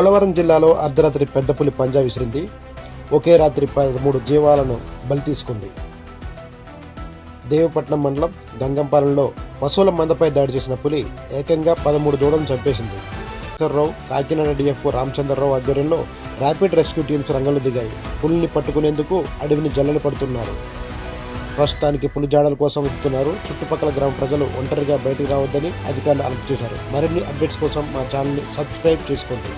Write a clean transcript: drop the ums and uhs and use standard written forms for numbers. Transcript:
పోలవరం జిల్లాలో అర్ధరాత్రి పెద్ద పులి పంజా విసిరింది. ఒకే రాత్రి 13 జీవాలను బలి తీసుకుంది. దేవపట్నం మండలం గంగంపాలెంలో పశువుల మందపై దాడి చేసిన పులి ఏకంగా 13 దూడలను చంపేసింది. రావు కాకినాడ డిఎఫ్ఓ రామచంద్రరావు ఆధ్వర్యంలో ర్యాపిడ్ రెస్క్యూ టీమ్స్ రంగంలో దిగాయి. పులిని పట్టుకునేందుకు అడవిని జల్లెలు పడుతున్నారు. ప్రస్తుతానికి పులి జాడల కోసం వెతుకుతున్నారు. చుట్టుపక్కల గ్రామ ప్రజలు ఒంటరిగా బయటికి రావద్దని అధికారులు అలర్ట్ చేశారు. మరిన్ని అప్డేట్స్ కోసం మా ఛానల్ని సబ్స్క్రైబ్ చేసుకోండి.